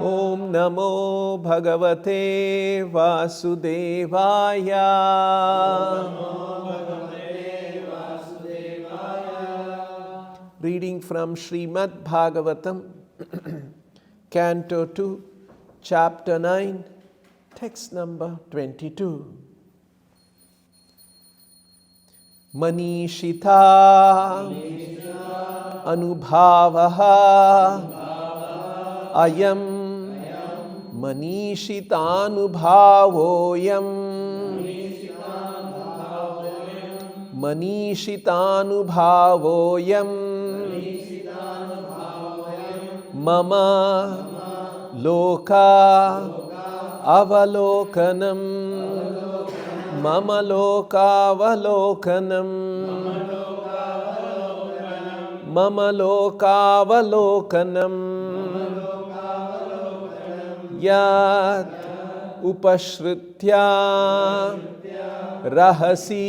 Om Namo Bhagavate Vasudevaya. Reading from Srimad Bhagavatam, Canto 2, Chapter 9, Text number 22. manīṣitānubhāvaha ayam manīṣitānubhāvoyam manīṣitānubhāvoyam mama lokāvalokanam mama lokāvalokanam mama lokāvalokanam yat upaśrutya rahasi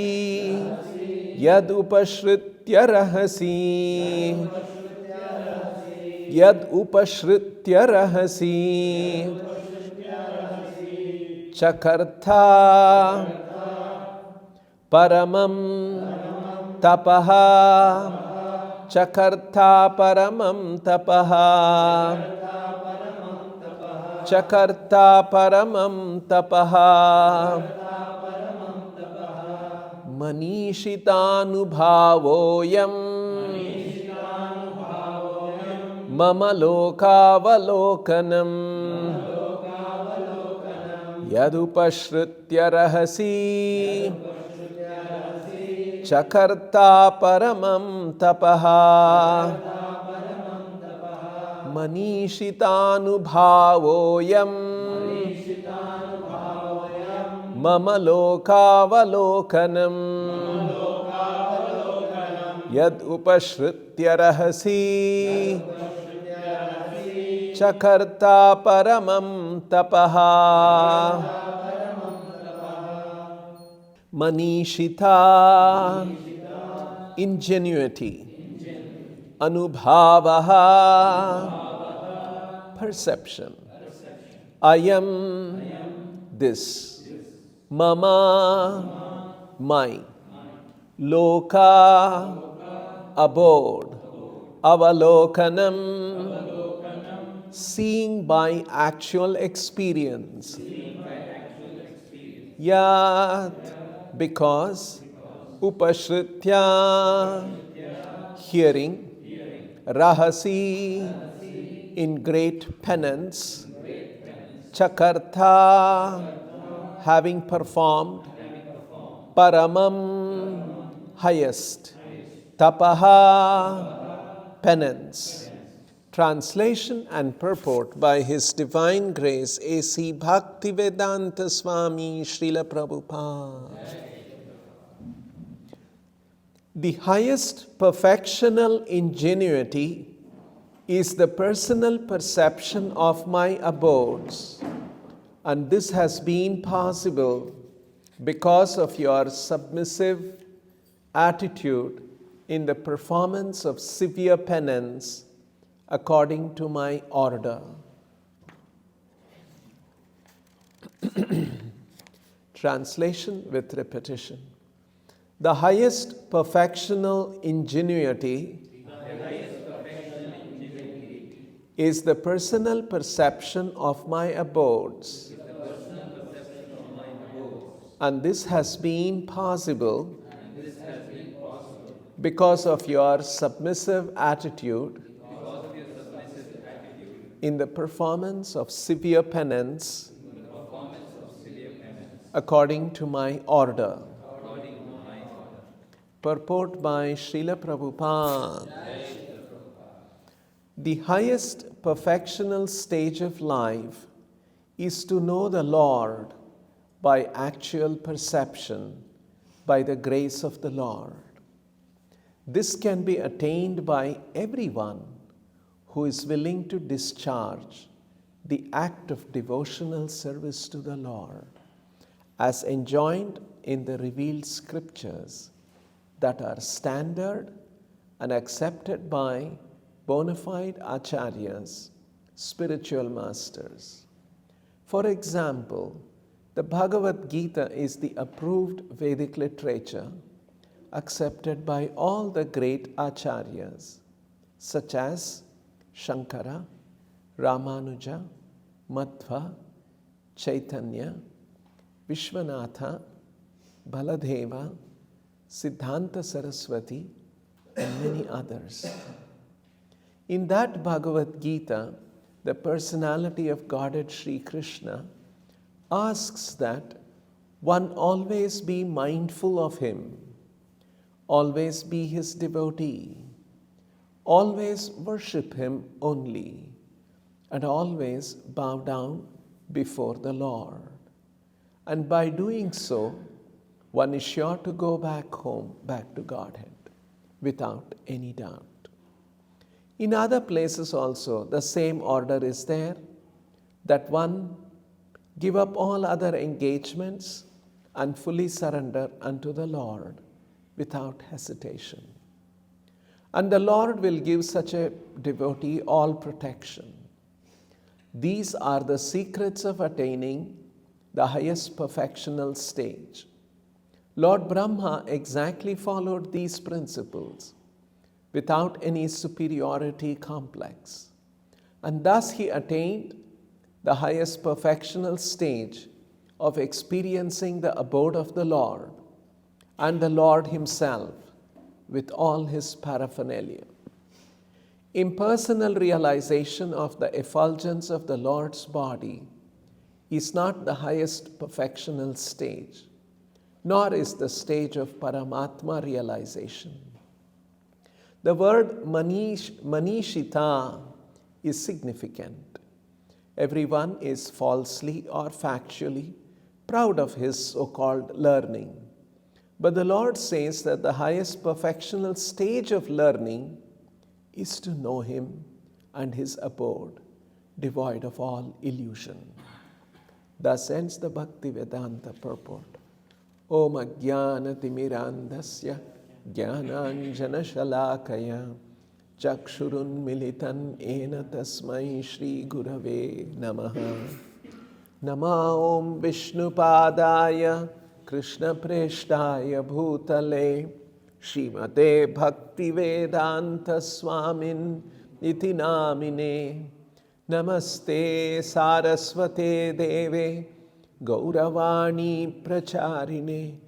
yad upaśrutya rahasi yad upaśrutya rahasi cakartha paramaṁ tapaḥ cakartha paramaṁ tapaḥ cakartha paramaṁ tapaḥ manīṣitānubhāvoyam mama lokāvalokanam yadupaśrutya rahasi cakartha paramaṁ tapaḥ manīṣitānubhāvoyam mama lokāvalokanam yad upaśrutya rahasi cakartha paramaṁ tapaḥ manīṣitā, ingenuity, anubhāvaha, perception, ayam, this, mama, my, loka, abode, avalokanam, seeing by actual experience, yat, because, upaśrutya, hearing, rahasi, in great penance, cakartha, having performed, paramam, highest, tapaḥ, penance. Translation and purport by His Divine Grace A.C. Bhaktivedanta Swami Srila Prabhupada. The highest perfectional ingenuity is the personal perception of my abodes, and this has been possible because of your submissive attitude in the performance of severe penance according to my order. Translation with repetition. The highest perfectional ingenuity is the personal perception of my abodes, and this has been possible because of your submissive attitude in the performance of severe penance according to my order. Purport by Srila Prabhupada. The highest perfectional stage of life is to know the Lord by actual perception, by the grace of the Lord. This can be attained by everyone who is willing to discharge the act of devotional service to the Lord, as enjoined in the revealed scriptures that are standard and accepted by bona fide ācāryas spiritual masters. For example, the Bhagavad-gītā is the approved Vedic literature accepted by all the great ācāryas, such as Śaṅkara, Rāmānuja, Madhva, Chaitanya, Vishwanatha, Baladeva, Siddhānta Sarasvatī, and many others. In that Bhagavad-gītā, the personality of Godhead Śrī Kṛṣṇa asks that one always be mindful of Him, always be His devotee, always worship Him only, and always bow down before the Lord. And by doing so, one is sure to go back home, back to Godhead, without any doubt. In other places also, the same order is there, that one give up all other engagements and fully surrender unto the Lord without hesitation. And the Lord will give such a devotee all protection. These are the secrets of attaining the highest perfectional stage. Lord Brahma exactly followed these principles without any superiority complex. And thus he attained the highest perfectional stage of experiencing the abode of the Lord and the Lord Himself with all His paraphernalia. Impersonal realization of the effulgence of the Lord's body is not the highest perfectional stage, nor is the stage of Paramatma realization. The word manīṣitānubhāvo is significant. Everyone is falsely or factually proud of his so-called learning. But the Lord says that the highest perfectional stage of learning is to know Him and His abode, devoid of all illusion. Thus ends the Bhakti-vedanta purport. Om ajnana-timirandhasya jnananjana-shalakaya chakshurunmilitan ena tasmai Śrī Gurave namaha. Nama Om Vishnupadaya Krishna Preshtaya Bhutale Śrīmate Bhakti-vedanta Swamin iti namine. Namaste Sarasvate Deve Gauravani Pracharine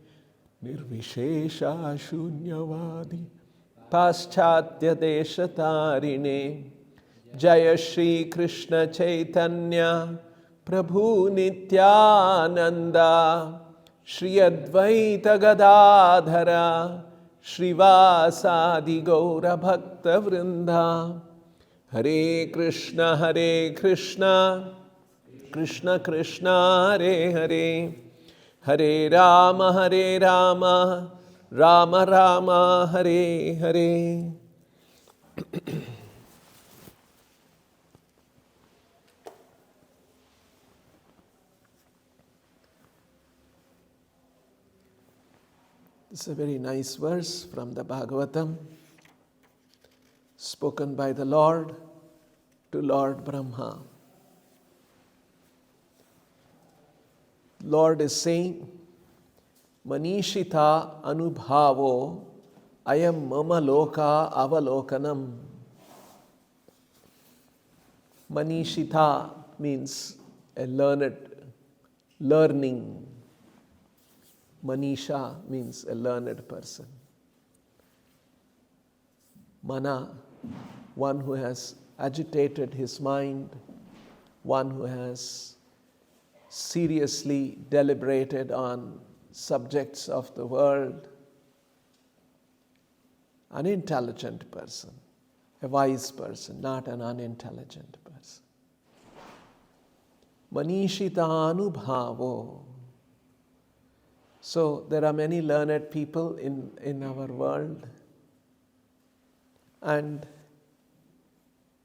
Nirvishesha Shunyavadi Paschatya Deshatarine Jaya Śrī Kṛṣṇa Chaitanya Prabhu Nityananda Shri Advaita Gadadhara Shrivasadi Gaura Bhakta Vrinda. Hare Krishna, Krishna Krishna, Hare Hare, Hare Rama, Rama Rama, Hare Hare. This is a very nice verse from the Bhagavatam, spoken by the Lord to Lord Brahma. Lord is saying, manīṣitānubhāvo ayam mama lokāvalokanam. Manīṣita means a learning. Manisha means a learned person. Mana, one who has agitated his mind, one who has seriously deliberated on subjects of the world, an intelligent person, a wise person, not an unintelligent person. Manīṣitānubhāvo. So there are many learned people in our world, and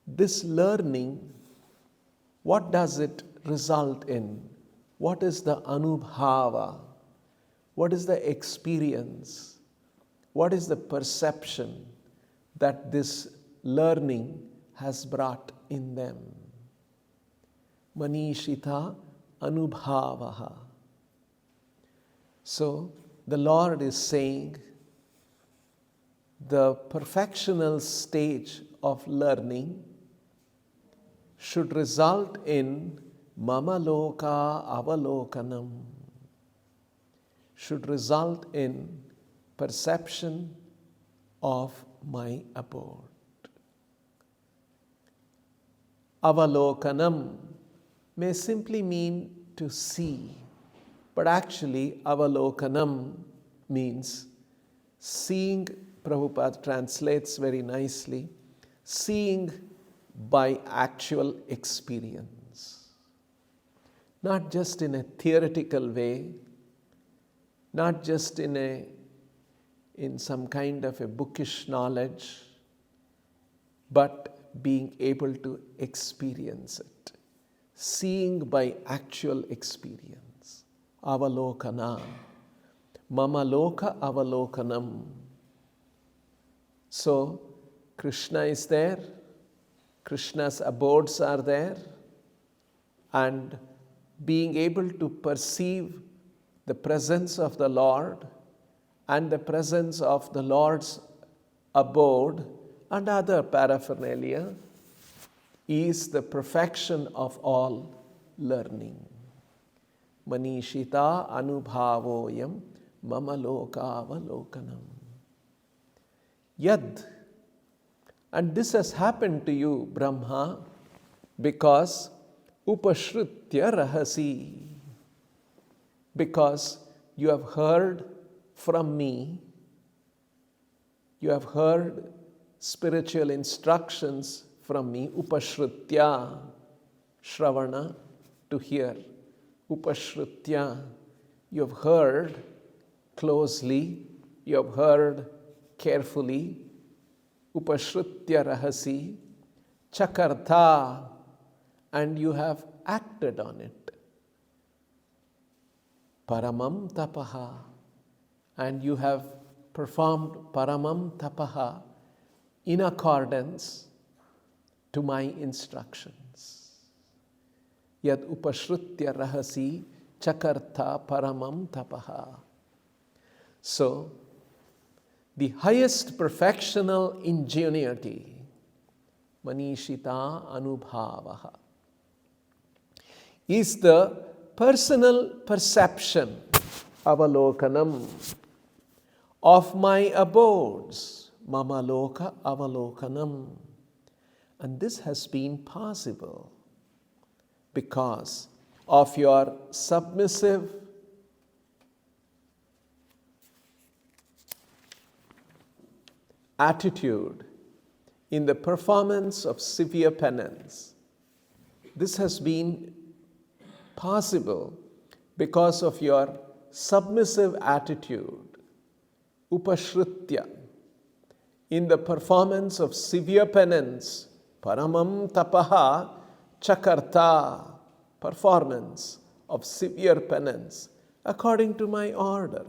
this learning, what does it result in? What is the anubhava? What is the experience? What is the perception that this learning has brought in them? manīṣitānubhāvo. So the Lord is saying the perfectional stage of learning should result in mama lokāvalokanam, should result in perception of my abode. Avalokanam may simply mean to see, but actually avalokanam means seeing. Prabhupada translates very nicely, seeing by actual experience. Not just in a theoretical way, not just in some kind of a bookish knowledge, but being able to experience it. Seeing by actual experience. Avalokana. Mama loka avalokanam. So, Krishna is there, Krishna's abodes are there, and being able to perceive the presence of the Lord and the presence of the Lord's abode and other paraphernalia is the perfection of all learning. Manīṣitānubhāvoyam mama lokāvalokanam. Yad. And this has happened to you, Brahma, because upaśrutya rahasi. Because you have heard from me, you have heard spiritual instructions from me, upaśrutya, shravana, to hear. Upaśrutya, you have heard closely, you have heard carefully, upaśrutya rahasi, cakartha, and you have acted on it. Paramaṁ tapaḥ, and you have performed paramaṁ tapaḥ in accordance to my instructions. Yad upaśrutya rahasi cakartha paramaṁ tapaḥ. So, the highest perfectional ingenuity, manīṣitānubhāvo, is the personal perception, avalokanam, of my abodes, mama loka avalokanam. And this has been possible because of your submissive attitude in the performance of severe penance. This has been possible because of your submissive attitude, upaśrutya, in the performance of severe penance, paramaṁ tapaḥ, cakartha, performance of severe penance, according to my order,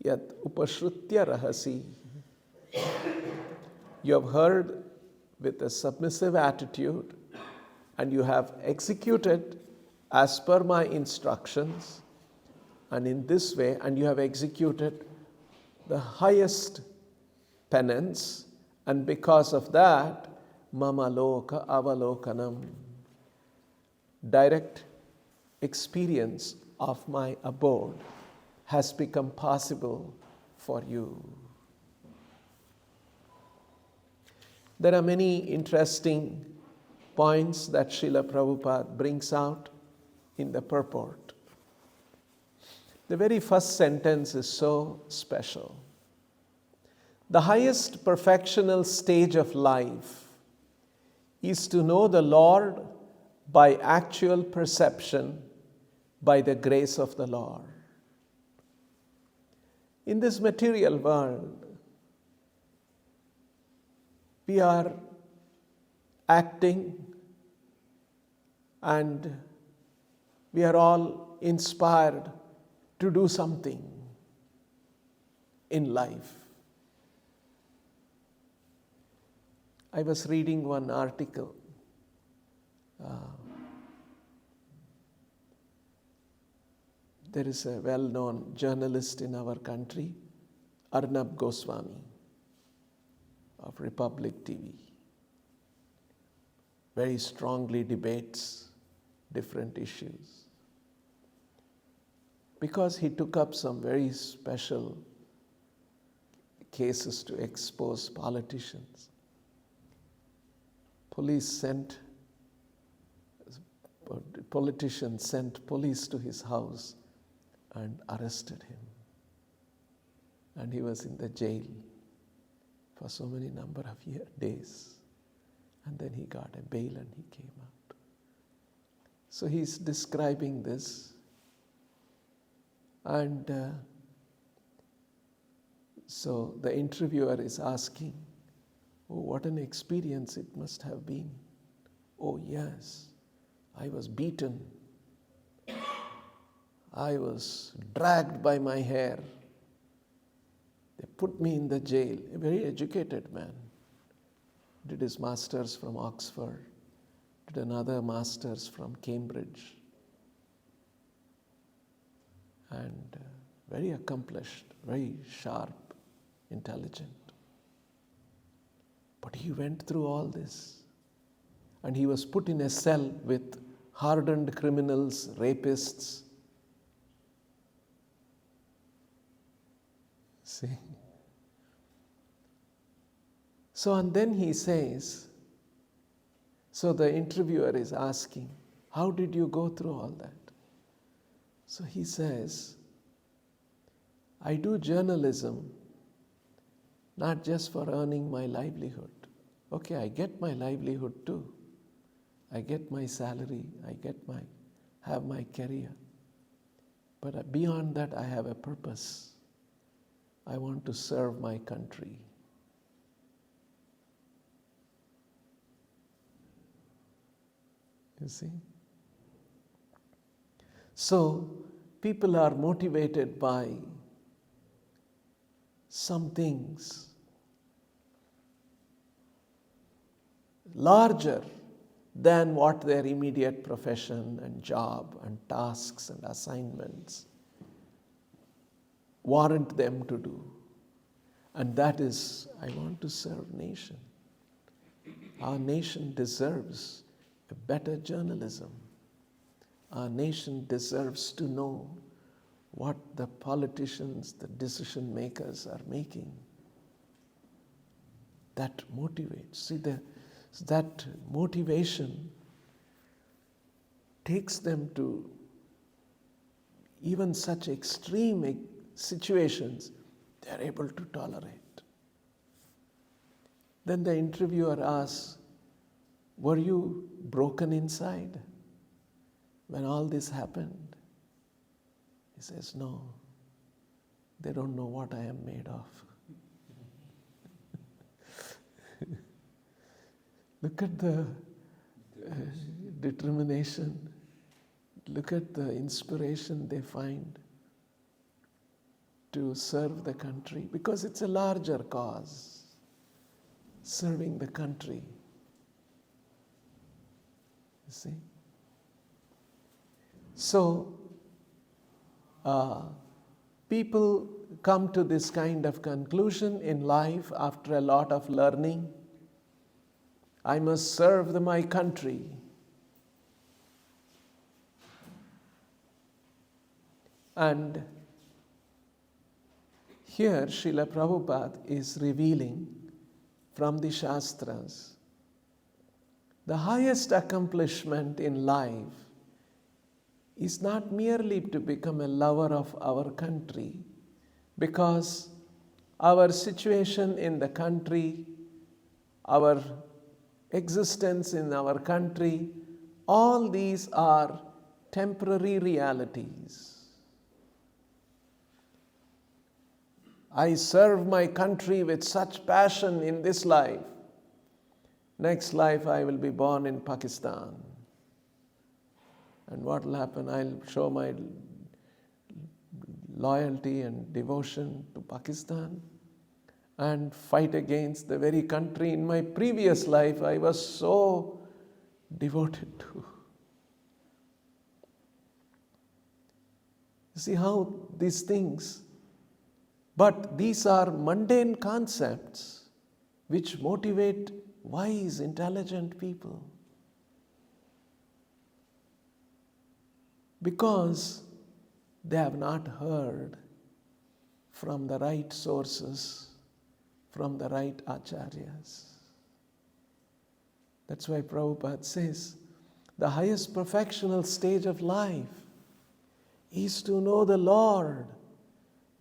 yat upaśrutya rahasi. You have heard with a submissive attitude and you have executed as per my instructions, and in this way, and you have executed the highest penance, and because of that, mama loka avalokanam, direct experience of my abode has become possible for you. There are many interesting points that Srila Prabhupada brings out in the purport. The very first sentence is so special. The highest perfectional stage of life is to know the Lord by actual perception, by the grace of the Lord. In this material world, we are acting and we are all inspired to do something in life. I was reading one article There is a well-known journalist in our country, Arnab Goswami of Republic TV. Very strongly debates different issues. Because he took up some very special cases to expose politicians. Politicians sent police to his house and arrested him. And he was in the jail for so many number of days. And then he got a bail and he came out. So he's describing this. And so the interviewer is asking, oh, what an experience it must have been. Oh, yes, I was beaten. I was dragged by my hair. They put me in the jail. A very educated man. Did his masters from Oxford. Did another masters from Cambridge. And very accomplished, very sharp, intelligent. But he went through all this. And he was put in a cell with hardened criminals, rapists. See? So, and then he says, so the interviewer is asking, how did you go through all that? So he says, I do journalism not just for earning my livelihood. Okay, I get my livelihood too. I get my salary, have my career. But beyond that, I have a purpose. I want to serve my country. You see? So, people are motivated by some things larger than what their immediate profession and job and tasks and assignments warrant them to do. And that is, I want to serve nation. Our nation deserves a better journalism. Our nation deserves to know what the politicians, the decision makers are making. That motivates. See, that motivation takes them to even such extreme situations they are able to tolerate. Then the interviewer asks, were you broken inside when all this happened? He says, no, they don't know what I am made of. Look at the determination. Look at the inspiration they find to serve the country, because it's a larger cause, serving the country. You see? So, people come to this kind of conclusion in life after a lot of learning. I must serve my country. And here Srila Prabhupada is revealing from the Shastras the highest accomplishment in life is not merely to become a lover of our country, because our situation in the country, our existence in our country, all these are temporary realities. I serve my country with such passion in this life. Next life I will be born in Pakistan. And what will happen? I'll show my loyalty and devotion to Pakistan and fight against the very country in my previous life I was so devoted to. See how these things, but these are mundane concepts which motivate wise, intelligent people. Because they have not heard from the right sources, from the right ācāryas. That's why Prabhupada says, the highest perfectional stage of life is to know the Lord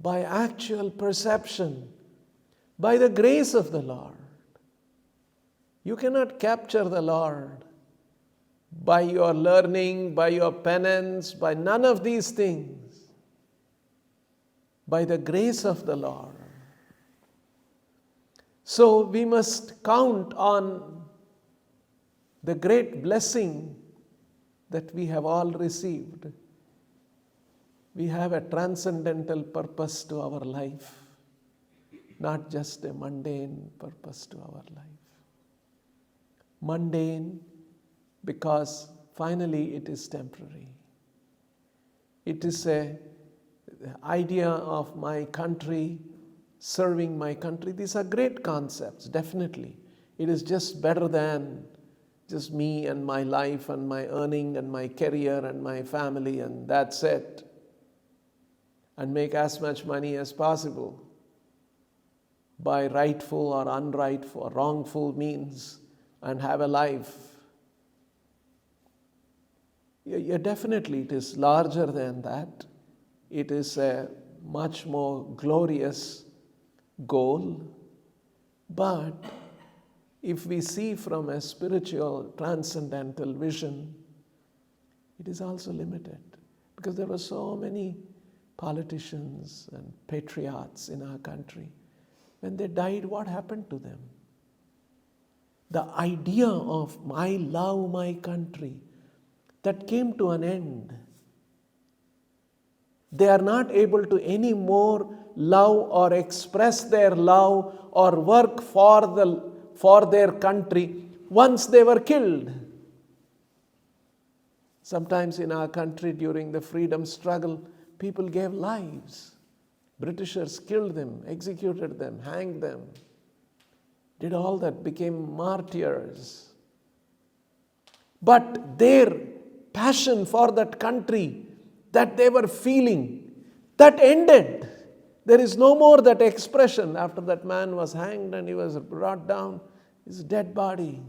by actual perception, by the grace of the Lord. You cannot capture the Lord by your learning, by your penance, by none of these things. By the grace of the Lord. So we must count on the great blessing that we have all received. We have a transcendental purpose to our life, not just a mundane purpose to our life. Mundane because finally it is temporary. It is the idea of my country, serving my country. These are great concepts, definitely. It is just better than just me and my life and my earning and my career and my family and that's it. And make as much money as possible by rightful or unrightful or wrongful means and have a life. Yeah, definitely it is larger than that. It is a much more glorious goal. But if we see from a spiritual, transcendental vision, it is also limited. Because there were so many politicians and patriots in our country. When they died, what happened to them? The idea of I love my country, that came to an end. They are not able to anymore love or express their love or work for their country once they were killed. Sometimes in our country during the freedom struggle, people gave lives. Britishers killed them, executed them, hanged them, did all that, became martyrs. But their passion for that country that they were feeling, that ended. There is no more that expression after that man was hanged and he was brought down, his dead body.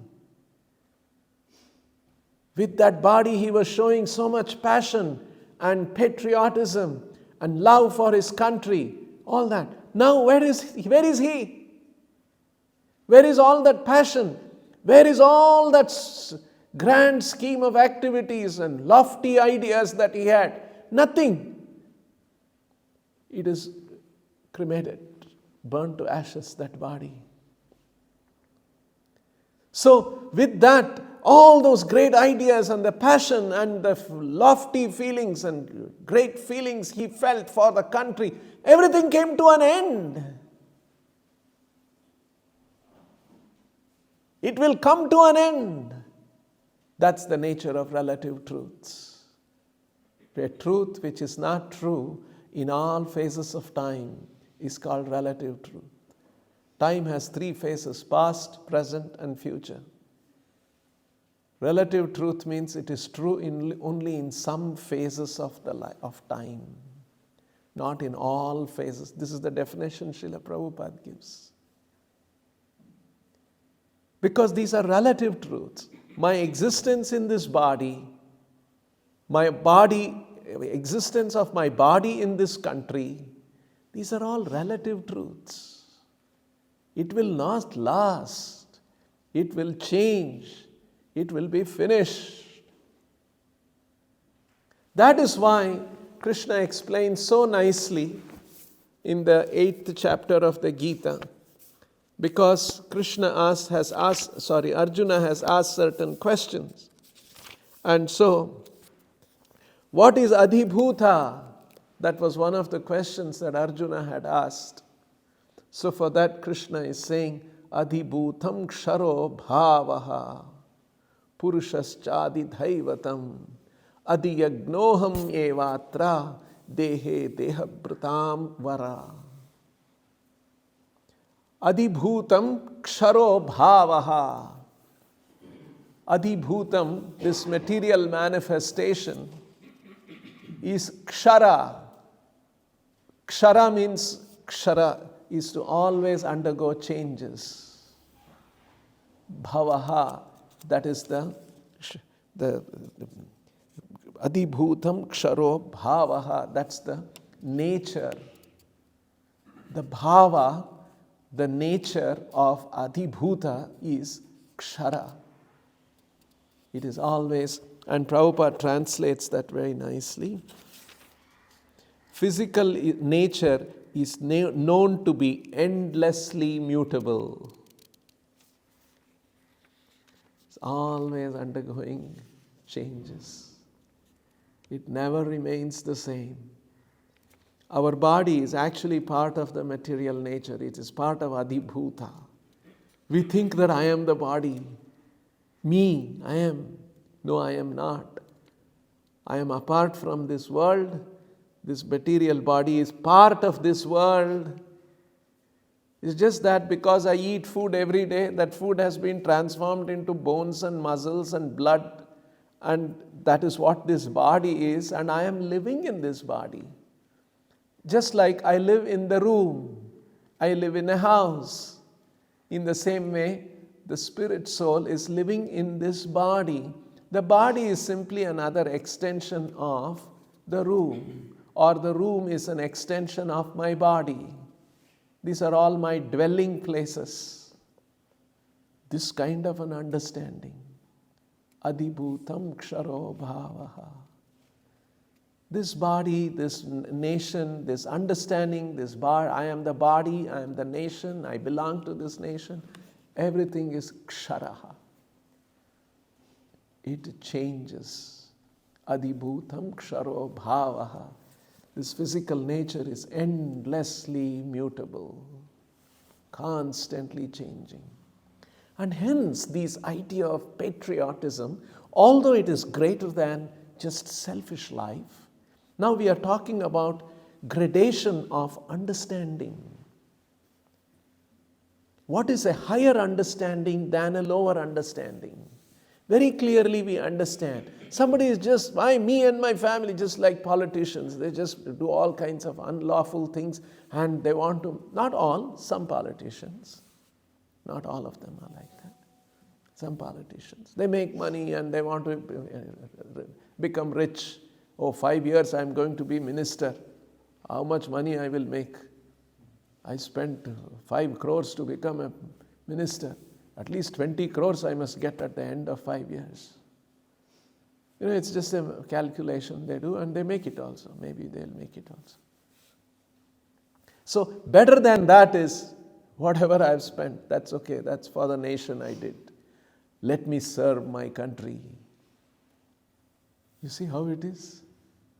With that body he was showing so much passion and patriotism and love for his country, all that. Now where is he? Where is all that passion? Where is all that grand scheme of activities and lofty ideas that he had? Nothing. It is cremated, burned to ashes, that body. So with that, all those great ideas and the passion and the lofty feelings and great feelings he felt for the country, everything came to an end. It will come to an end. That's the nature of relative truths. A truth which is not true in all phases of time is called relative truth. Time has three phases: past, present, and future. Relative truth means it is true only in some phases of time, not in all phases. This is the definition Srila Prabhupada gives. Because these are relative truths. My existence in this body, existence of my body in this country, these are all relative truths. It will not last. It will change. It will be finished. That is why Krishna explains so nicely in the 8th chapter of the Gita. Because Arjuna has asked certain questions. And so, what is adhibhuta? That was one of the questions that Arjuna had asked. So for that, Krishna is saying, adhibhutam ksharo bhavaha purushascha adidhaivatam adiyagnoham evatra dehe dehabhrutam vara. Adhibhutam ksharo bhavaha. Adhibhutam, this material manifestation, is kshara. Kshara means, kshara is to always undergo changes. Bhavaha, that is the adhibhutam ksharo bhavaha, that's the nature. The bhava, the nature of adhibhuta is kshara. It is always, and Prabhupada translates that very nicely. Physical nature is known to be endlessly mutable. It's always undergoing changes. It never remains the same. Our body is actually part of the material nature. It is part of adhibhuta. We think that I am the body. Me, I am. No, I am not. I am apart from this world. This material body is part of this world. It's just that because I eat food every day, that food has been transformed into bones and muscles and blood, and that is what this body is, and I am living in this body. Just like I live in the room, I live in a house. In the same way, the spirit soul is living in this body. The body is simply another extension of the room, or the room is an extension of my body. These are all my dwelling places. This kind of an understanding. Adhibhutam ksharo bhavaha. This body, this nation, this understanding, this I am the body, I am the nation, I belong to this nation. Everything is ksharaha. It changes. Adhibhutam ksharo bhavaha. This physical nature is endlessly mutable, constantly changing. And hence, this idea of patriotism, although it is greater than just selfish life, now we are talking about gradation of understanding. What is a higher understanding than a lower understanding? Very clearly we understand. Somebody is just, me and my family, just like politicians. They just do all kinds of unlawful things and they want to, not all, some politicians. Not all of them are like that. Some politicians. They make money and they want to become rich. 5 years I am going to be minister. How much money I will make? I spent 5 crores to become a minister. At least 20 crores I must get at the end of 5 years. It's just a calculation they do and they make it also. Maybe they'll make it also. So better than that is whatever I've spent, that's okay. That's for the nation I did. Let me serve my country. You see how it is?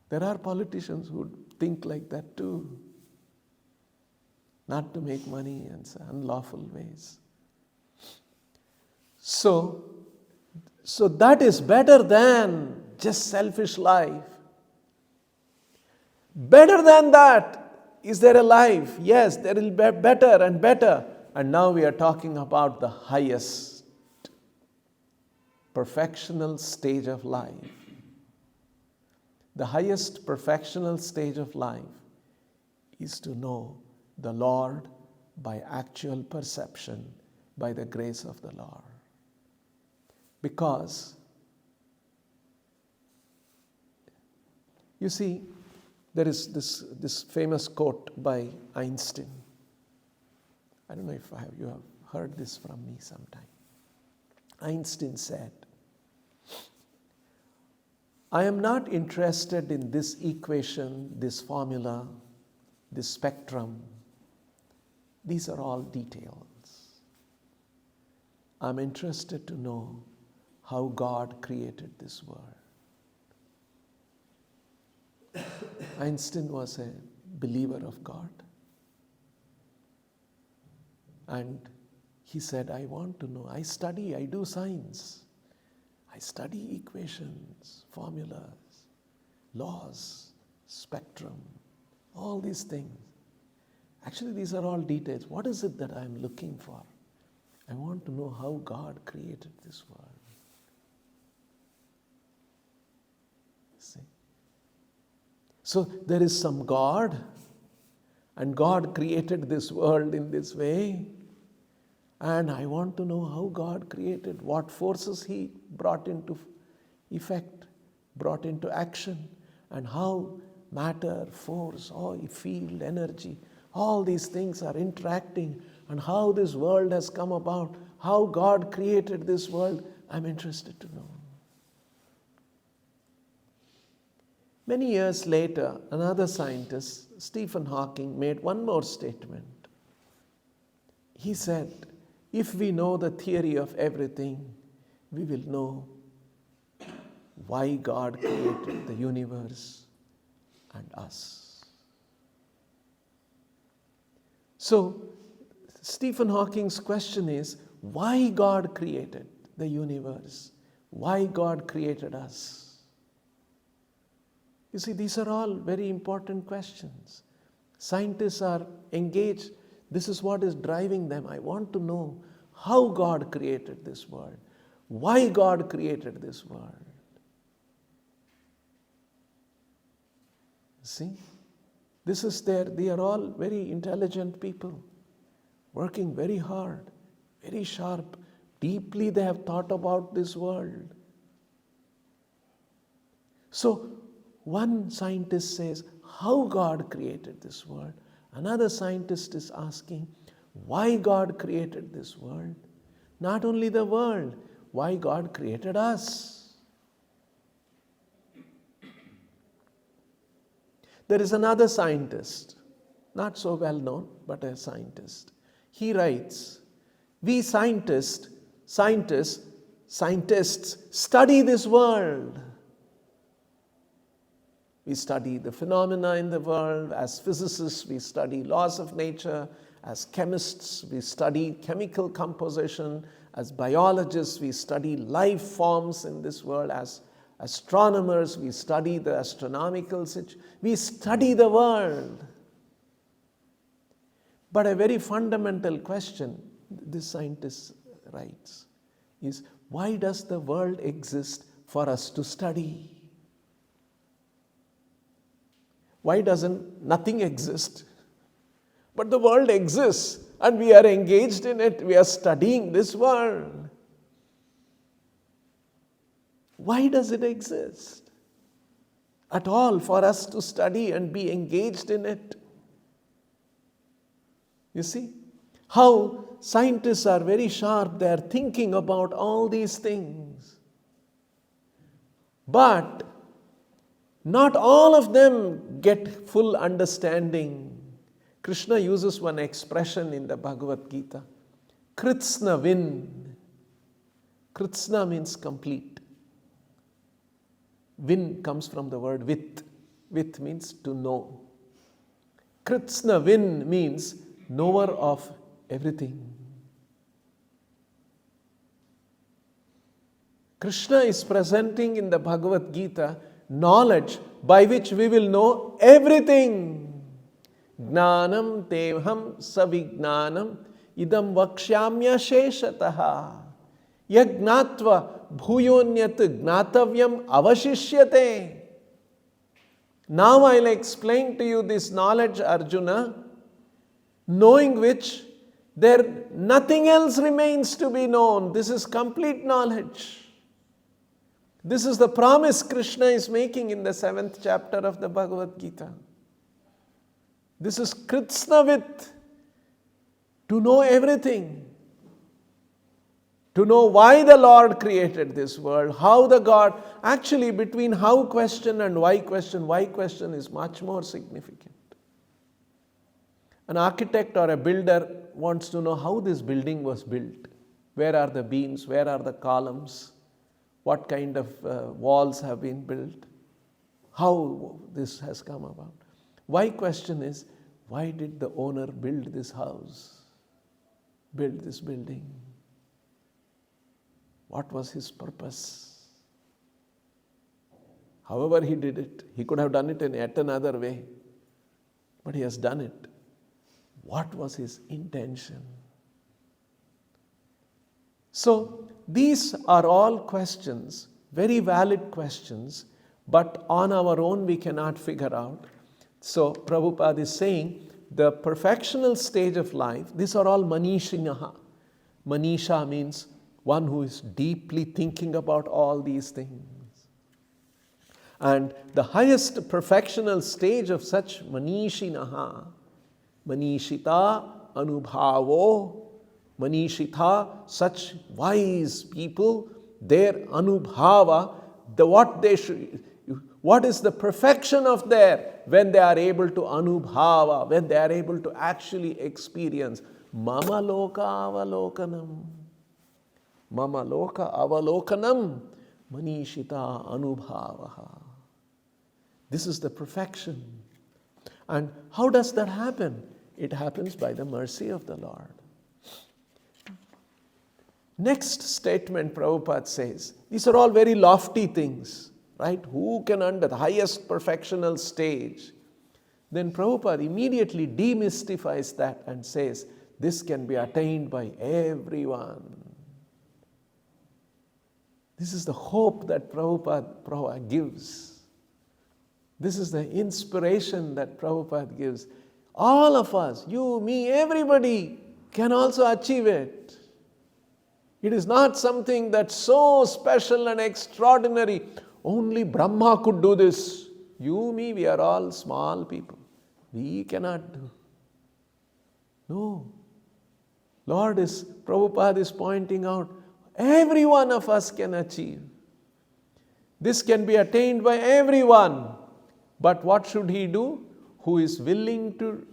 There are politicians who think like that too. Not to make money in unlawful ways. So that is better than just selfish life. Better than that, is there a life? Yes, there will be better and better. And now we are talking about the highest perfectional stage of life. The highest perfectional stage of life is to know the Lord by actual perception, by the grace of the Lord. Because, you see, there is this famous quote by Einstein. I don't know if you have heard this from me sometime. Einstein said, I am not interested in this equation, this formula, this spectrum. These are all details. I'm interested to know how God created this world. Einstein was a believer of God. And he said, I want to know. I do science. I study equations, formulas, laws, spectrum, all these things. Actually, these are all details. What is it that I am looking for? I want to know how God created this world. See? So there is some God, and God created this world in this way. And I want to know how God created, what forces He brought into effect, brought into action, and how matter, force, field, energy, all these things are interacting, and how this world has come about, how God created this world. I'm interested to know. Many years later, another scientist, Stephen Hawking, made one more statement. He said, if we know the theory of everything, we will know why God created the universe and us. So, Stephen Hawking's question is, why God created the universe? Why God created us? You see, these are all very important questions. Scientists are engaged. This is what is driving them. I want to know how God created this world. Why God created this world. See? They are all very intelligent people, working very hard, very sharp. Deeply they have thought about this world. So, one scientist says, how God created this world. Another scientist is asking, why God created this world. Not only the world, why God created us. There is another scientist, not so well known, but a scientist. He writes, we scientists study this world. We study the phenomena in the world. As physicists, we study laws of nature. As chemists, we study chemical composition. As biologists, we study life forms in this world. As astronomers, we study the astronomical situation. We study the world. But a very fundamental question, this scientist writes, is why does the world exist for us to study? Why doesn't nothing exist? But the world exists and we are engaged in it. We are studying this world. Why does it exist at all for us to study and be engaged in it? You see how scientists are very sharp. They are thinking about all these things. But not all of them get full understanding. Krishna uses one expression in the Bhagavad-gītā. Krishna win. Krishna means complete. Win comes from the word with. With means to know. Krishna win means knower of everything. Krishna is presenting in the Bhagavad-gītā knowledge by which we will know everything. Jnanam tevham savijnanam idam vakshyamya sheshataha yagnatva bhuyonyat gnatavyam avashishyate. Now I'll explain to you this knowledge, Arjuna, knowing which nothing else remains to be known. This is complete knowledge. This is the promise Krishna is making in the 7th chapter of the Bhagavad-gītā. This is Krishna-with, to know everything. To know why the Lord created this world, how the God, actually between how question and why question is much more significant. An architect or a builder wants to know how this building was built. Where are the beams? Where are the columns? What kind of walls have been built? How this has come about? Why question is, why did the owner build this house? Build this building? What was his purpose? However he did it, he could have done it in yet another way, but he has done it. What was his intention? So these are all questions, very valid questions, but on our own we cannot figure out. So Prabhupada is saying the perfectional stage of life, these are all manīṣiṇah. Manisha means one who is deeply thinking about all these things. And the highest perfectional stage of such manīṣiṇah, manīṣitānubhāvo, manīṣitā, such wise people, their anubhava, what is the perfection of their, when they are able to anubhava, when they are able to actually experience mama lokāvalokanam. Mama lokāvalokanam manīṣitānubhāvaha. This is the perfection. And how does that happen? It happens by the mercy of the Lord. Next statement Prabhupada says, these are all very lofty things, right? Who can under the highest perfectional stage? Then Prabhupada immediately demystifies that and says, this can be attained by everyone. This is the hope that Prabhupada gives. This is the inspiration that Prabhupada gives. All of us, you, me, everybody can also achieve it. It is not something that's so special and extraordinary. Only Brahma could do this. You, me, we are all small people. We cannot do. No. Prabhupada is pointing out, every one of us can achieve. This can be attained by everyone. But what should he do? Who is willing to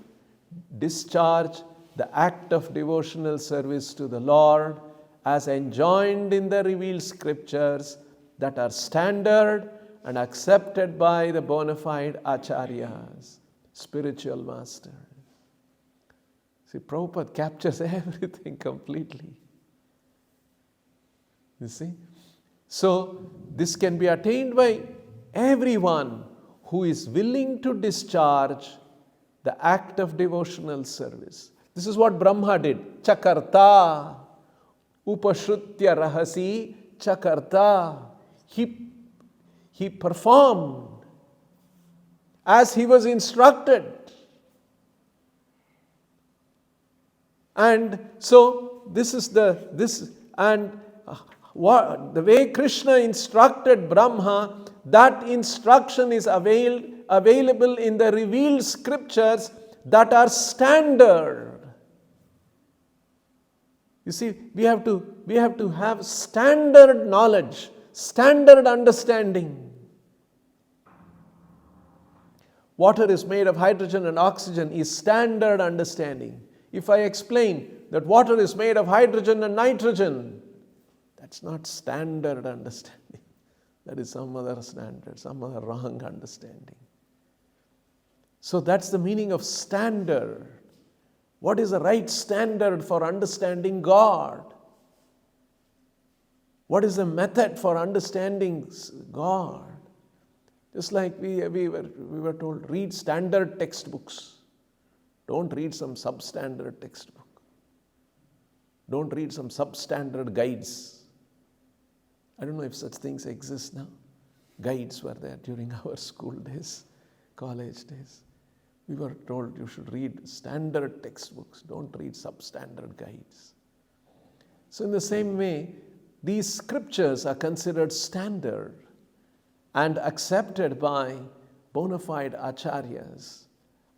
discharge the act of devotional service to the Lord as enjoined in the revealed scriptures that are standard and accepted by the bona fide ācāryas, spiritual masters. See, Prabhupada captures everything completely. You see? So, this can be attained by everyone who is willing to discharge the act of devotional service. This is what Brahma did. Cakartha, upaśrutya rahasi, cakartha. He performed as he was instructed. And so the way Krishna instructed Brahma, that instruction is available in the revealed scriptures that are standard. You see, we have to have standard knowledge, standard understanding. Water is made of hydrogen and oxygen is standard understanding. If I explain that water is made of hydrogen and nitrogen, that's not standard understanding. That is some other standard, some other wrong understanding. So that's the meaning of standard. What is the right standard for understanding God? What is the method for understanding God? Just like we were told, read standard textbooks. Don't read some substandard textbook. Don't read some substandard guides. I don't know if such things exist now. Guides were there during our school days, college days. We were told you should read standard textbooks. Don't read substandard guides. So in the same way, these scriptures are considered standard and accepted by bona fide ācāryas.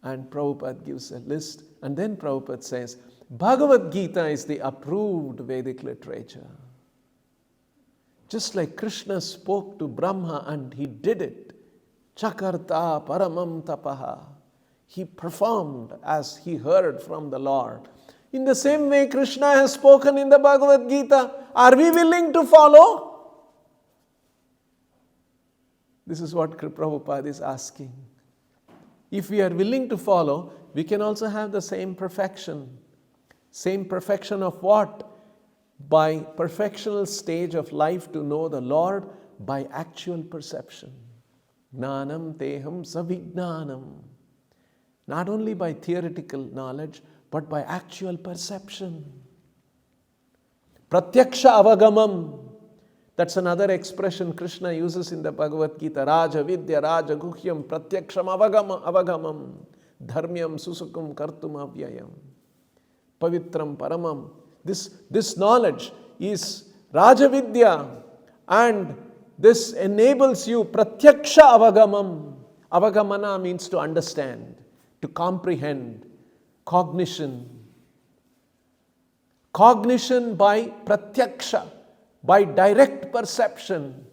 And Prabhupada gives a list. And then Prabhupada says, Bhagavad-gītā is the approved Vedic literature. Just like Krishna spoke to Brahma and he did it. Cakartha paramaṁ tapaḥ. He performed as he heard from the Lord. In the same way Krishna has spoken in the Bhagavad-gītā. Are we willing to follow? This is what Prabhupada is asking. If we are willing to follow, we can also have the same perfection. Same perfection of what? By perfectional stage of life to know the Lord by actual perception. Gnanam teham savijnanam. Not only by theoretical knowledge, but by actual perception. Pratyaksha avagamam. That's another expression Krishna uses in the Bhagavad-gītā. Raja vidya, raja guhyam, pratyaksham avagamam, dharmyam susukum kartum avyayam, pavitram paramam. This knowledge is raja vidya, and this enables you pratyaksha avagamam. Avagamana means to understand, to comprehend, cognition. Cognition by pratyaksha, by direct perception.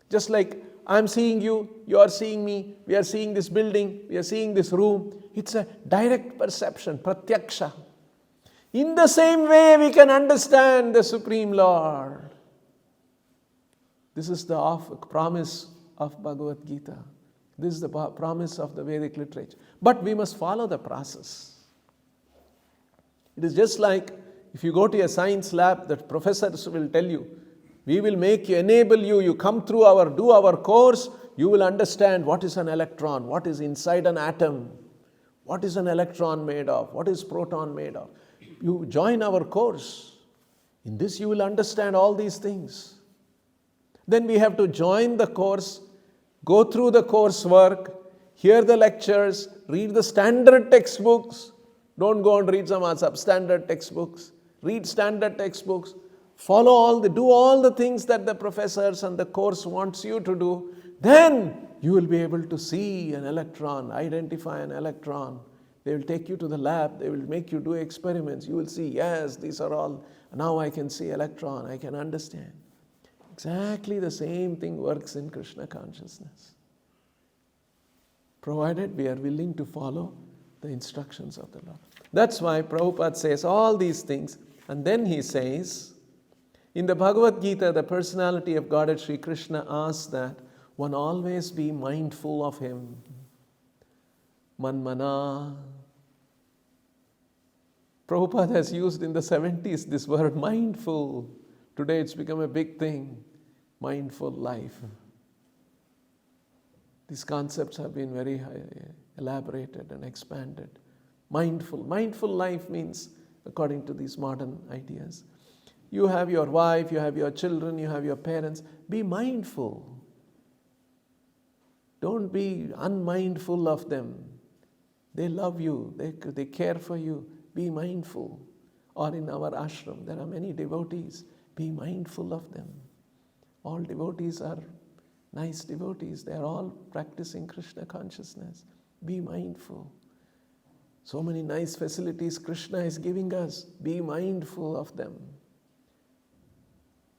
Just like I'm seeing you, you are seeing me, we are seeing this building, we are seeing this room. It's a direct perception, pratyaksha. In the same way, we can understand the Supreme Lord. This is the promise of Bhagavad-gītā. This is the promise of the Vedic literature. But we must follow the process. It is just like if you go to a science lab, the professors will tell you, we will make you, enable you, you come through do our course, you will understand what is an electron, what is inside an atom, what is an electron made of, what is proton made of. You join our course. In this you will understand all these things. Then we have to join the course, go through the coursework, hear the lectures, read the standard textbooks. Don't go and read some substandard textbooks. Read standard textbooks. Do all the things that the professors and the course wants you to do. Then you will be able to see an electron, identify an electron. They will take you to the lab. They will make you do experiments. You will see, yes, these are all. Now I can see electron. I can understand. Exactly the same thing works in Krishna consciousness. Provided we are willing to follow the instructions of the Lord. That's why Prabhupada says all these things. And then he says, in the Bhagavad-gītā, the personality of Godhead Śrī Kṛṣṇa asks that one always be mindful of Him. Manmana. Prabhupada has used in the 70s this word mindful. Today it's become a big thing. Mindful life. These concepts have been very elaborated and expanded. Mindful. Mindful life means, according to these modern ideas, you have your wife, you have your children, you have your parents. Be mindful. Don't be unmindful of them. They love you. They care for you. Be mindful. Or in our ashram, there are many devotees. Be mindful of them. All devotees are nice devotees. They are all practicing Krishna consciousness. Be mindful. So many nice facilities Krishna is giving us. Be mindful of them.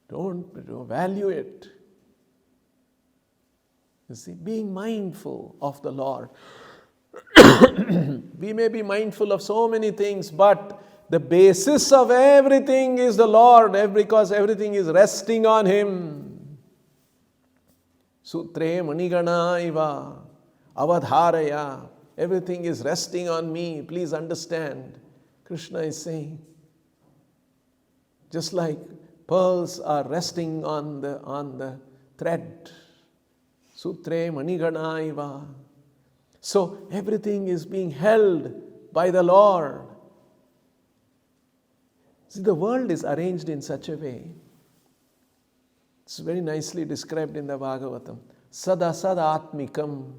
Don't value it. You see, being mindful of the Lord. We may be mindful of so many things, but the basis of everything is the Lord, because everything is resting on Him. Sutre manigana iva avadharaya. Everything is resting on me. Please understand. Krishna is saying, just like pearls are resting on the thread. Sutre manigana iva. So everything is being held by the Lord. See, the world is arranged in such a way. It's very nicely described in the Bhagavatam. Sadasadatmikam.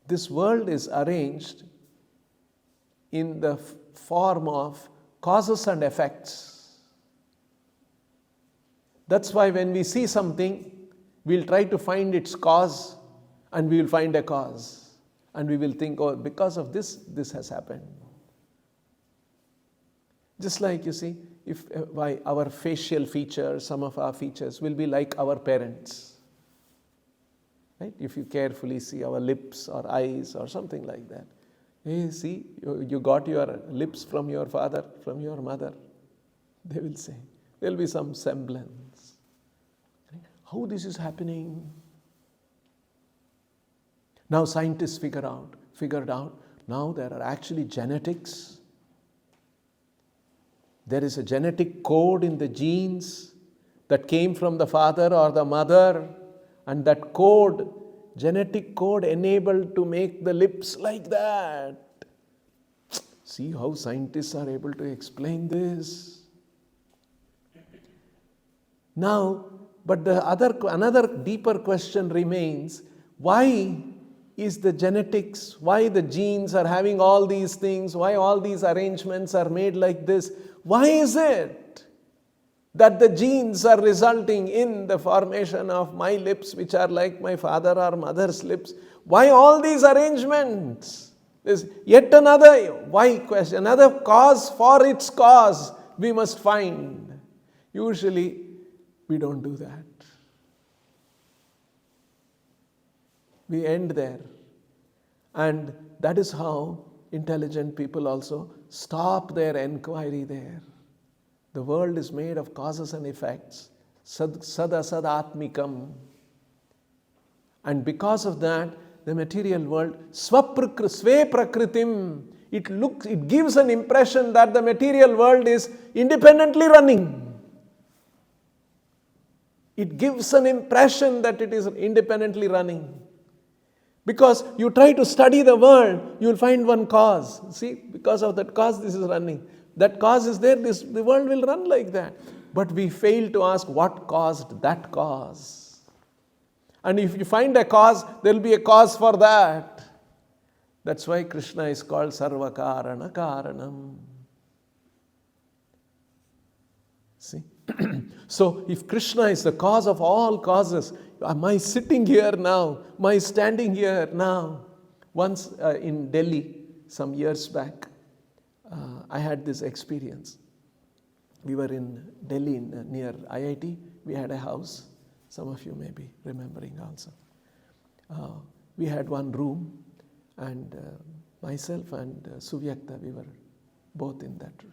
This world is arranged in the form of causes and effects. That's why when we see something, we'll try to find its cause, and we will find a cause. And we will think, oh, because of this, this has happened. Just like, you see, if by our facial features, some of our features will be like our parents. Right? If you carefully see our lips or eyes or something like that. Hey, see, you got your lips from your father, from your mother. They will say. There will be some semblance. Right? How this is happening? Now scientists figured out, now there are actually genetics. There is a genetic code in the genes that came from the father or the mother, And that code, genetic code enabled to make the lips like that. See how scientists are able to explain this. Now, but another deeper question remains, why is the genetics, why the genes are having all these things, why all these arrangements are made like this? Why is it that the genes are resulting in the formation of my lips, which are like my father or mother's lips? Why all these arrangements? There's yet another why question, another cause for its cause we must find. Usually we don't do that. We end there. And that is how intelligent people also stop their enquiry there. The world is made of causes and effects. Sadasadatmikam. And because of that, the material world, sve prakritim, it gives an impression that the material world is independently running. It gives an impression that it is independently running. Because you try to study the world, you will find one cause. See, because of that cause, this is running. That cause is there, the world will run like that. But we fail to ask what caused that cause. And if you find a cause, there will be a cause for that. That's why Krishna is called Sarvakarana Karanam. See? So, if Krishna is the cause of all causes, am I sitting here now? Am I standing here now? Once in Delhi, some years back, I had this experience. We were in Delhi near IIT. We had a house. Some of you may be remembering also. We had one room, and myself and Suvyakta, we were both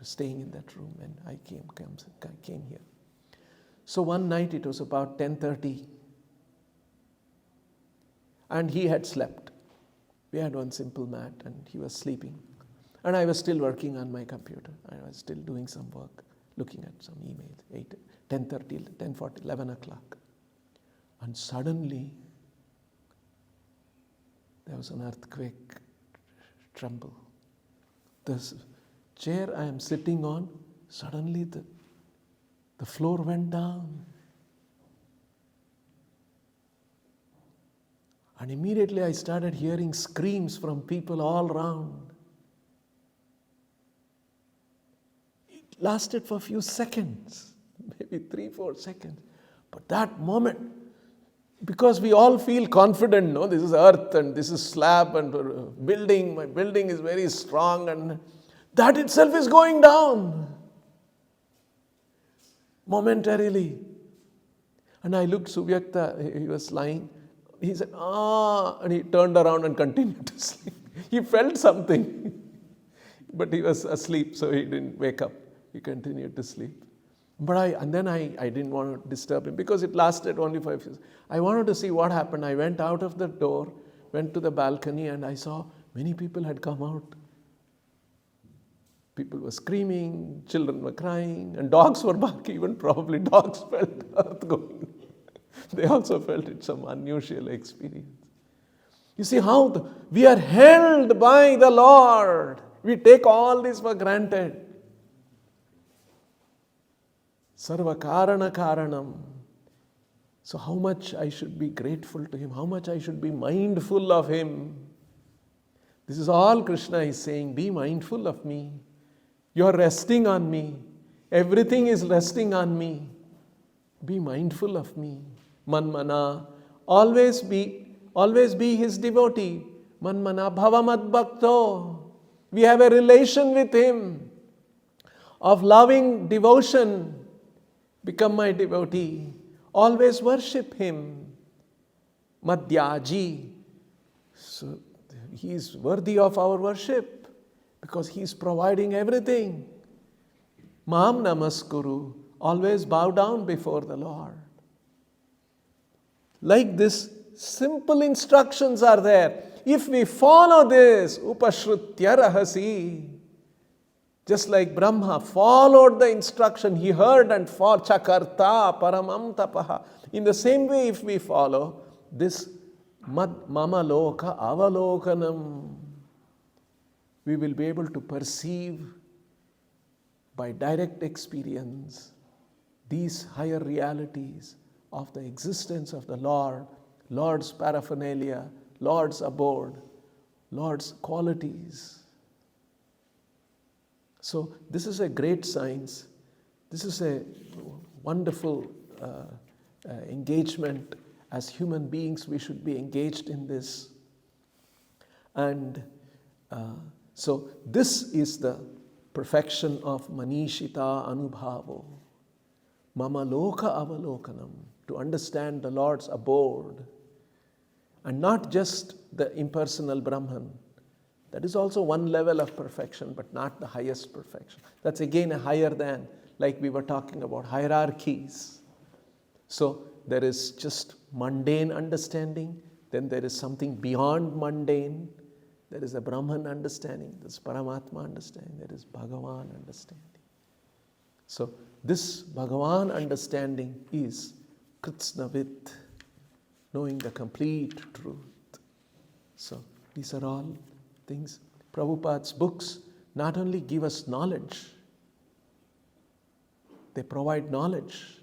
staying in that room, and I came here. So one night, it was about 10:30, and he had slept. We had one simple mat, and he was sleeping. And I was still working on my computer. I was still doing some work, looking at some emails, 10:30, 10:40, 11 o'clock. And suddenly, there was an earthquake tremble. This chair I am sitting on, suddenly the floor went down. And immediately I started hearing screams from people all around. It lasted for a few seconds, maybe 3-4 seconds. But that moment, because we all feel confident, no, this is earth and this is slab and building, my building is very strong, and that itself is going down momentarily. And I looked, Suvyakta, he was lying. He said, and he turned around and continued to sleep. He felt something, but he was asleep, so he didn't wake up. He continued to sleep. But I didn't want to disturb him because it lasted only 5 years. I wanted to see what happened. I went out of the door, went to the balcony, and I saw many people had come out. People were screaming, children were crying, and dogs were barking. Even probably dogs felt earth going. They also felt it some unusual experience. You see how we are held by the Lord. We take all this for granted. Sarvakarana Karanam. So how much I should be grateful to Him, how much I should be mindful of Him. This is all Krishna is saying, be mindful of me. You are resting on me. Everything is resting on me. Be mindful of me. Manmana, always be His devotee. Manmana bhavamad bhakto. We have a relation with Him of loving devotion. Become my devotee. Always worship Him. Madhyaji. So He is worthy of our worship because He is providing everything. Mam namaskuru. Always bow down before the Lord. Like this, simple instructions are there. If we follow this, upaśrutya rahasi, Just like Brahma followed the instruction, he heard and followed, cakartha, paramaṁ, tapaḥ. In the same way, if we follow this mama lokāvalokanam, we will be able to perceive by direct experience these higher realities of the existence of the Lord, Lord's paraphernalia, Lord's abode, Lord's qualities. So this is a great science. This is a wonderful engagement. As human beings, we should be engaged in this. And so this is the perfection of manīṣitānubhāvo. Mama lokāvalokanam, to understand the Lord's abode. And not just the impersonal Brahman. That is also one level of perfection, but not the highest perfection. That's again a higher than, like we were talking about, hierarchies. So there is just mundane understanding, then there is something beyond mundane, there is a Brahman understanding, there is Paramatma understanding, there is Bhagavan understanding. So this Bhagavan understanding is Krishna-vid, knowing the complete truth. So these are all things. Prabhupada's books not only give us knowledge, they provide knowledge.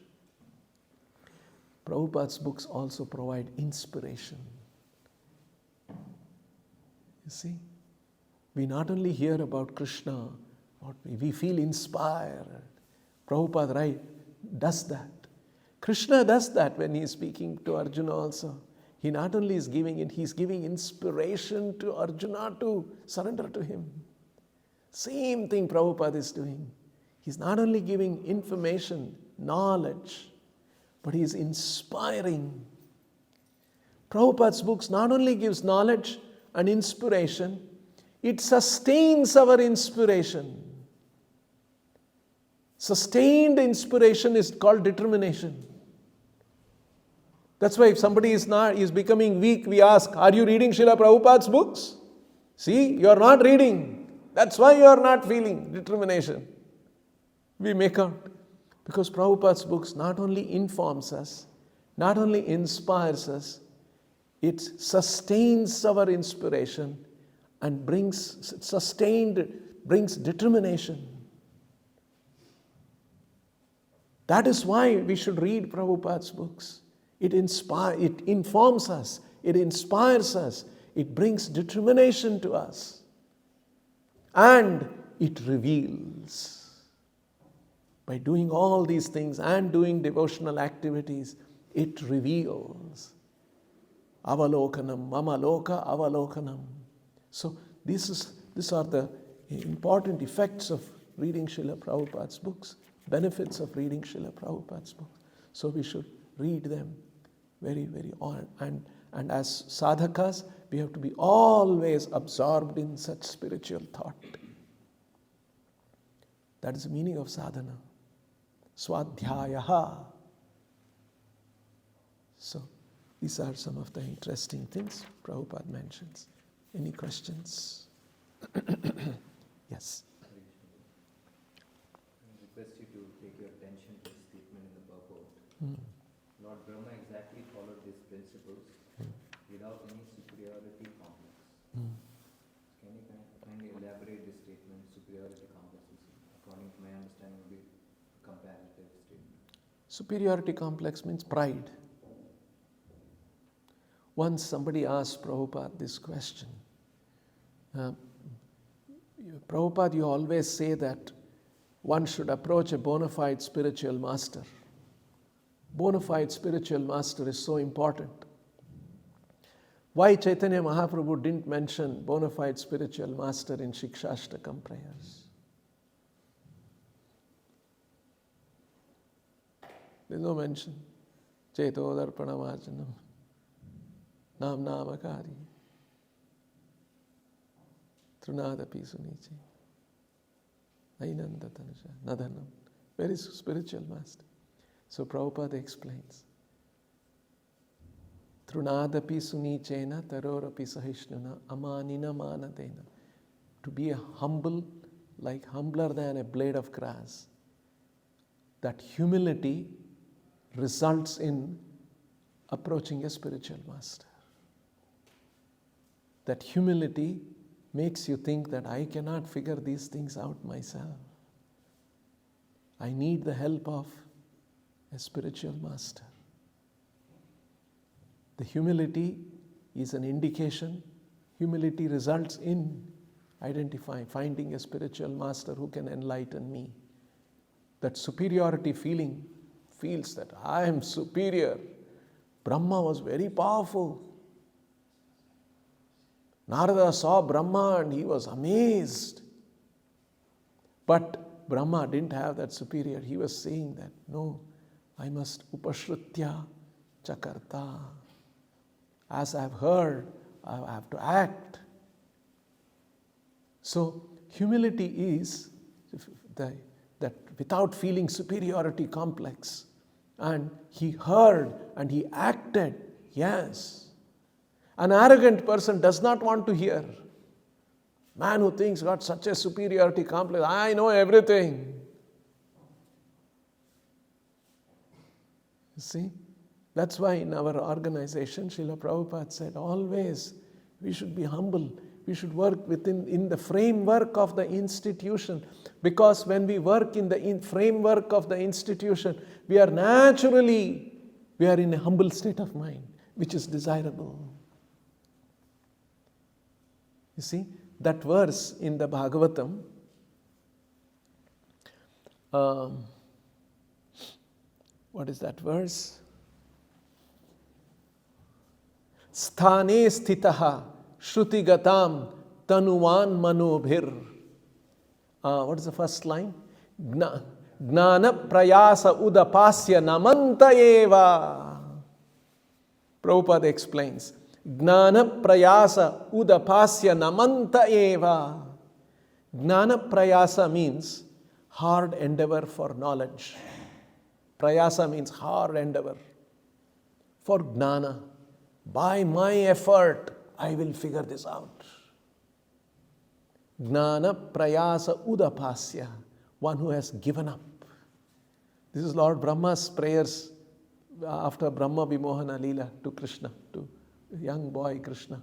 Prabhupada's books also provide inspiration. You see, we not only hear about Krishna, we feel inspired. Prabhupada does that. Krishna does that when he is speaking to Arjuna also. He not only is giving it, he is giving inspiration to Arjuna to surrender to him. Same thing Prabhupada is doing. He's not only giving information, knowledge, but he is inspiring. Prabhupada's books not only gives knowledge and inspiration, it sustains our inspiration. Sustained inspiration is called determination. That's why if somebody is becoming weak, we ask, are you reading Srila Prabhupada's books? See, you are not reading. That's why you are not feeling determination. We make out. Because Prabhupada's books not only informs us, not only inspires us, it sustains our inspiration and brings determination. That is why we should read Prabhupada's books. It informs us, it inspires us, it brings determination to us, and it reveals. By doing all these things and doing devotional activities, it reveals. Avalokanam, mama lokāvalokanam. So these are the important effects of reading Srila Prabhupada's books, benefits of reading Srila Prabhupada's books. So we should read them very, very on. And as sadhakas, we have to be always absorbed in such spiritual thought. That is the meaning of sadhana. Swadhyayaha. So these are some of the interesting things Prabhupada mentions. Any questions? Yes. I request you to take your attention to the statement in the purport. Lord Brahma exactly followed these principles without any superiority complex. Can you kindly elaborate this statement, superiority complexes? According to my understanding, would be a comparative statement. Superiority complex means pride. Once somebody asked Prabhupada this question. Prabhupada, you always say that one should approach a bona fide spiritual master. Bona fide spiritual master is so important. Why Chaitanya Mahaprabhu didn't mention bona fide spiritual master in Shikshashtakam prayers? There's no mention. Cheto darpanamācanam. Nam namakari. Trunadapi suniche. Ainanda tanusha. Nadanam. Where is spiritual master? So Prabhupada explains. Trunadapi sunichena tarorapi sahishnuna amanina manadena. To be a humble like humbler than a blade of grass. That humility results in approaching a spiritual master. That humility makes you think that I cannot figure these things out myself. I need the help of a spiritual master. The humility is an indication. Humility results in finding a spiritual master who can enlighten me. That superiority feels that I am superior. Brahma was very powerful. Narada saw Brahma and he was amazed. But Brahma didn't have that superior. He was saying that, no, I must upaśrutya cakartha. As I have heard, I have to act. So humility is that without feeling superiority complex. And he heard and he acted, yes. An arrogant person does not want to hear. Man who thinks got such a superiority complex, I know everything. You see? That's why in our organization, Srila Prabhupada said, always we should be humble. We should work in the framework of the institution. Because when we work in the framework of the institution, we are in a humble state of mind, which is desirable. You see, that verse in the Bhagavatam, what is that verse? Sthane sthitaha Shrutigatam tanuvan manobhir. What is the first line? Gnana prayasa udapasya namanta eva. Prabhupada explains. Gnana prayasa udapasya namanta eva. Gnana prayasa means hard endeavor for knowledge. Prayasa means hard endeavor for gnana. By my effort, I will figure this out. Gnana prayasa udapasya, one who has given up. This is Lord Brahma's prayers after Brahma Vimohana Leela to Krishna, to young boy Krishna.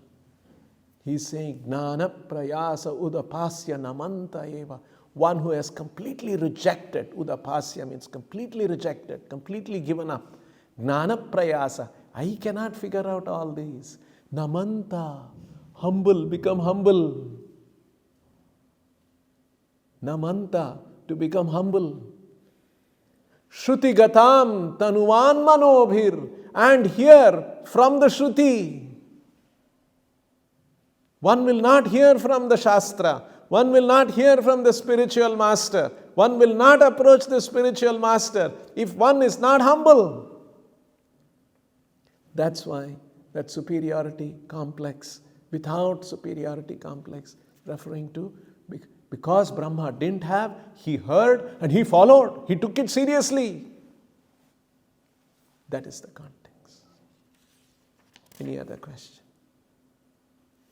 He's saying, Gnana prayasa udapasya namanta eva, one who has completely rejected. Udapasya means completely rejected, completely given up. Gnana prayasa, I cannot figure out all these. Namanta, humble, become humble. Namanta, to become humble. Shruti gatam tanuvan manobhir, and hear from the Shruti. One will not hear from the Shastra. One will not hear from the spiritual master. One will not approach the spiritual master if one is not humble. That's why that superiority complex, without superiority complex, referring to because Brahma didn't have, he heard and he followed. He took it seriously. That is the context. Any other question?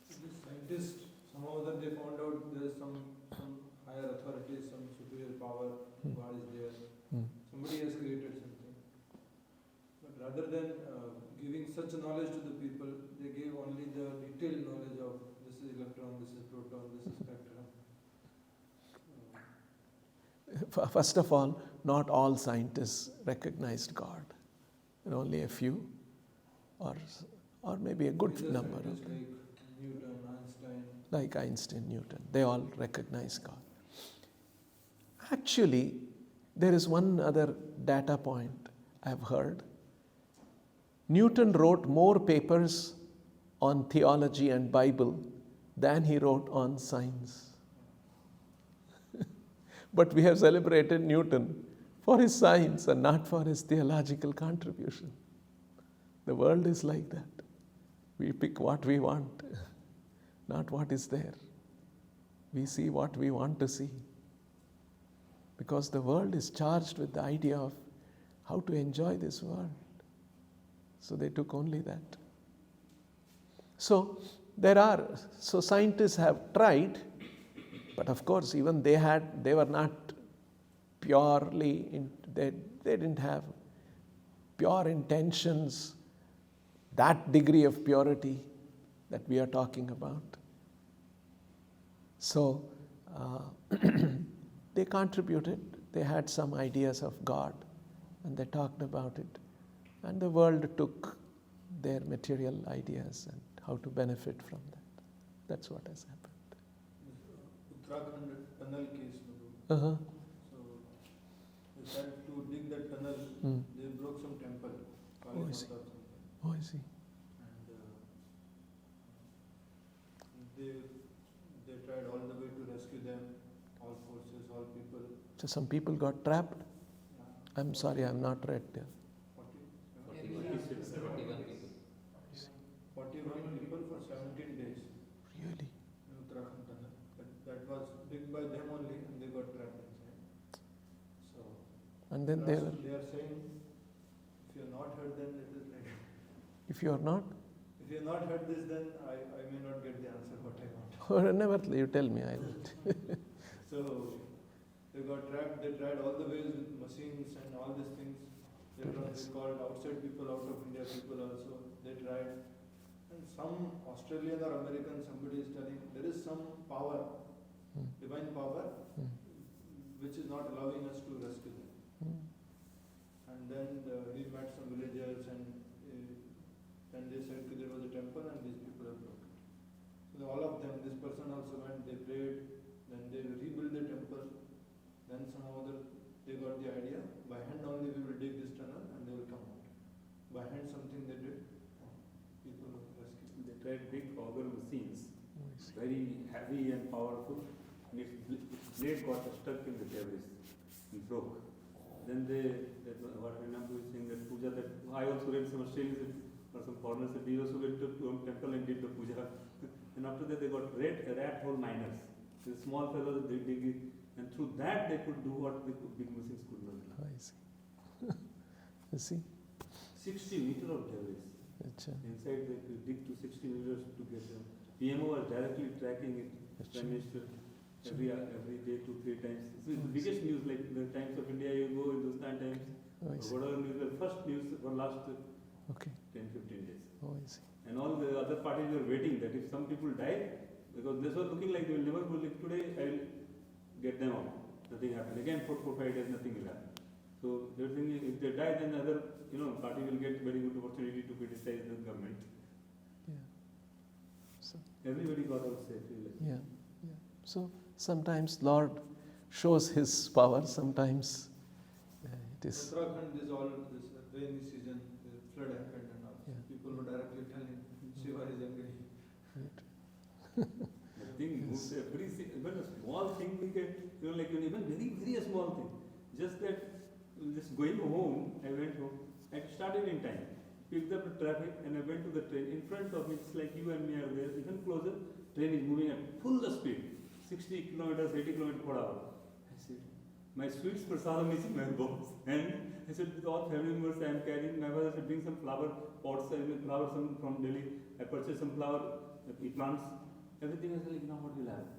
The scientists, some of them, they found out there is some higher authority, some superior power, God is there. Somebody has created something. But rather than giving such a knowledge to the people, they gave only the detailed knowledge of this is electron, this is proton, this is spectrum. First of all, not all scientists recognized God. There are only a few, or maybe a good number of them. Like Newton, Einstein. Like Einstein, Newton. They all recognize God. Actually, there is one other data point I've heard. Newton wrote more papers on theology and Bible than he wrote on science. But we have celebrated Newton for his science and not for his theological contribution. The world is like that. We pick what we want, not what is there. We see what we want to see. Because the world is charged with the idea of how to enjoy this world. So they took only that. So scientists have tried But of course, even they were not purely, they didn't have pure intentions, that degree of purity that we are talking about. So they contributed, they had some ideas of God and they talked about it. And the world took their material ideas and how to benefit from that. That's what has happened. Uttarakhand tunnel case. Uh-huh. So they tried to dig that tunnel. They broke some temple. Oh, I see. Oh, I see. And they tried all the way to rescue them, all forces, all people. So some people got trapped? Yeah. I'm sorry, I'm not read there. 41 people for 17 days. Really? In Uttarakhand tunnel. That was dig by them only and they got trapped inside. So, And then they were, are saying, if you have not heard then it is like, if you are not? if you have not heard this then I may not get the answer what I want. Or never, you tell me, I will. So, they got trapped, they tried all the ways with machines and all these things. They called outside people, out of India people also, they tried. And some Australian or American, somebody is telling, there is some power, divine power, which is not allowing us to rescue them. And then he met some villagers and then they said there was a temple and these people are broken. So all of them, this person also went, they prayed, then they rebuilt the temple, then somehow they got the idea, by hand only we will dig this tunnel and they will come out. By hand something they did, people were rescued. They tried big auger machines, very heavy and powerful, and its blade got stuck in the debris and broke. Then what Renambu is saying, that puja, that I also read some Australians or some foreigners that they also went to temple and did the puja. And after that they got rat hole miners. The small fellows, they dig it, and through that they could do what the big machines could not do. I see. You see? 60 meters of debris. Achha. Inside they could dig to 60 meters to get them. PMO was directly tracking it. Prime Minister every day 2-3 times. So it's the biggest news, like the Times of India, you go in those Times, or whatever news, the first news for last 10-15 days. Oh, I see. And all the other parties were waiting that if some people die, because this was looking like they will never go, like today I will get them out. Nothing happened. Again for 4-5 days nothing will happen. So they were thinking if they die then other party will get very good opportunity to criticize the government. Yeah. So, Everybody got out safely. yeah. So sometimes Lord shows His power, sometimes it is. Uttarakhand is all this rainy season, the flood happened and all. Yeah. People were directly telling Shiva is angry. The thing moves even a small thing we get, like even very small thing. Just going home, I went home, I started in time, picked up the traffic and I went to the train. In front of me, it's like you and me are there, even closer, train is moving at full speed, 60 kilometers, 80 kilometers per hour. I said, my sweets prasadam is in my box. And I said, with all family members I am carrying, my father said, bring some flower pots, flowers from Delhi. I purchased some flower plants. Everything is like, now what will happen?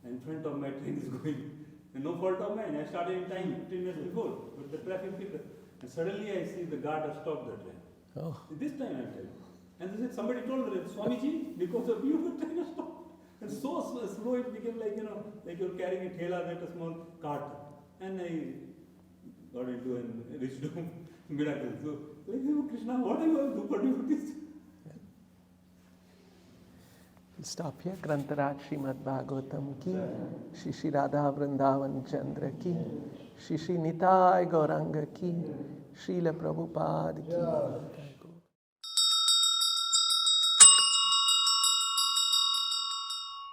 And in front of my train is going. And no fault of mine. I started in time 15 minutes before. But the traffic people. And suddenly I see the guard has stopped the train. Oh. This time I tell you. And they said, somebody told me, Swamiji, because of you, the train has stopped. And so slow it became like, like you're carrying a thela, that a small cart. And I got into a rich miracle. So, like, Krishna, what do you do for this? We'll stop here. Grantaraj Srimad Bhagavatam ki, Shri Radha Vrindavan Chandra ki, Shri Nitai Gauranga ki, Srila Prabhupada ki.